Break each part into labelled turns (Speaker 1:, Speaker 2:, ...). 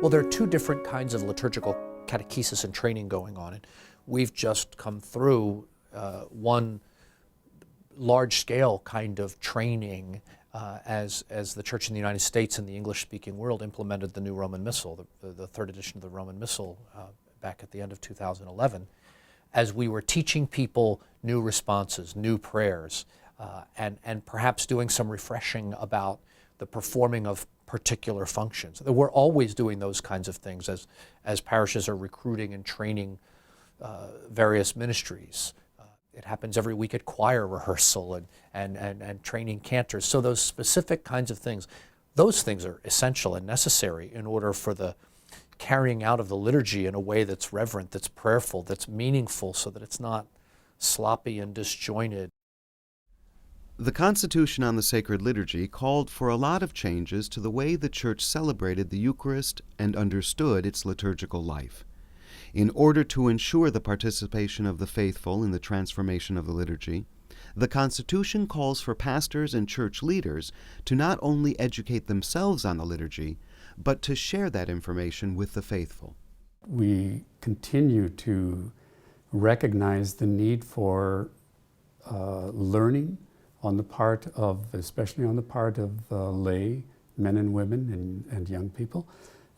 Speaker 1: Well, there are two different kinds of liturgical catechesis and training going on. And we've just come through one large-scale kind of training as the Church in the United States and the English-speaking world implemented the new Roman Missal, the third edition of the Roman Missal back at the end of 2011, as we were teaching people new responses, new prayers, and perhaps doing some refreshing about the performing of particular functions. We're always doing those kinds of things as parishes are recruiting and training various ministries. It happens every week at choir rehearsal and training cantors. So those specific kinds of things, those things are essential and necessary in order for the carrying out of the liturgy in a way that's reverent, that's prayerful, that's meaningful, so that it's not sloppy and disjointed.
Speaker 2: The Constitution on the Sacred Liturgy called for a lot of changes to the way the Church celebrated the Eucharist and understood its liturgical life. In order to ensure the participation of the faithful in the transformation of the liturgy, the Constitution calls for pastors and church leaders to not only educate themselves on the liturgy, but to share that information with the faithful.
Speaker 3: We continue to recognize the need for learning on the part of, especially on the part of lay men and women and young people,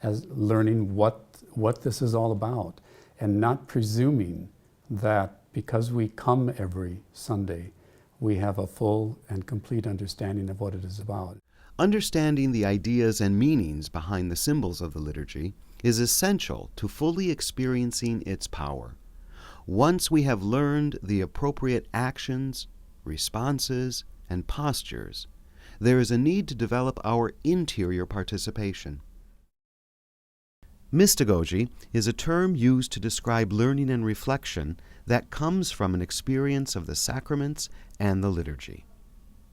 Speaker 3: as learning what this is all about, and not presuming that because we come every Sunday, we have a full and complete understanding of what it is about.
Speaker 2: Understanding the ideas and meanings behind the symbols of the liturgy is essential to fully experiencing its power. Once we have learned the appropriate actions, responses, and postures, there is a need to develop our interior participation. Mystagogy is a term used to describe learning and reflection that comes from an experience of the sacraments and the liturgy.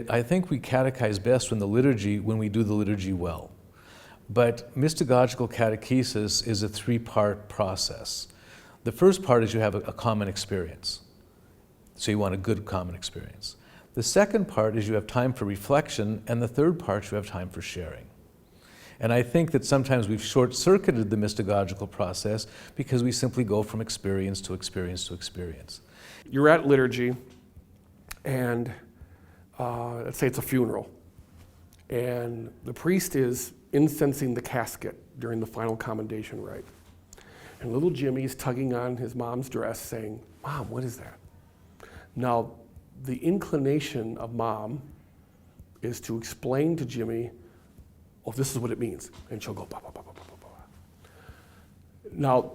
Speaker 4: I think we catechize best when we do the liturgy well. But mystagogical catechesis is a three-part process. The first part is you have a common experience. So you want a good common experience. The second part is you have time for reflection, and the third part you have time for sharing. And I think that sometimes we've short-circuited the mystagogical process because we simply go from experience to experience to experience.
Speaker 5: You're at liturgy, and let's say it's a funeral, and the priest is incensing the casket during the final commendation rite. And little Jimmy's tugging on his mom's dress saying, "Mom, what is that?" Now, the inclination of mom is to explain to Jimmy, "Oh, this is what it means." And she'll go, "Bah, bah, bah, bah, bah, bah, bah." Now,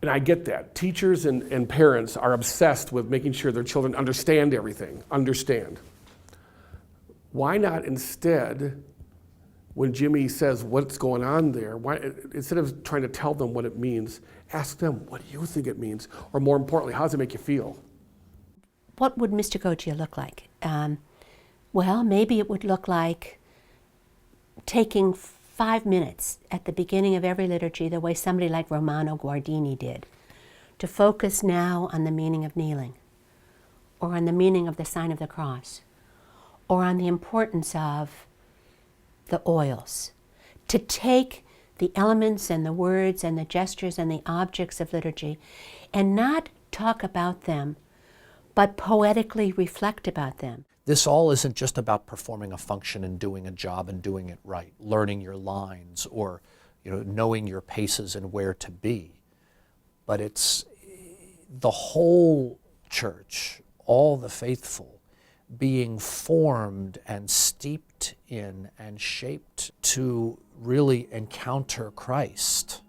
Speaker 5: and I get that. Teachers and parents are obsessed with making sure their children understand everything, understand. Why not instead, when Jimmy says what's going on there, instead of trying to tell them what it means, ask them, "What do you think it means?" Or more importantly, how does it make you feel?
Speaker 6: What would mystagogia look like? Well, maybe it would look like taking 5 minutes at the beginning of every liturgy, the way somebody like Romano Guardini did, to focus now on the meaning of kneeling, or on the meaning of the sign of the cross, or on the importance of the oils. To take the elements and the words and the gestures and the objects of liturgy and not talk about them, but poetically reflect about them.
Speaker 1: This all isn't just about performing a function and doing a job and doing it right, learning your lines or knowing your paces and where to be. But it's the whole church, all the faithful, being formed and steeped in and shaped to really encounter Christ.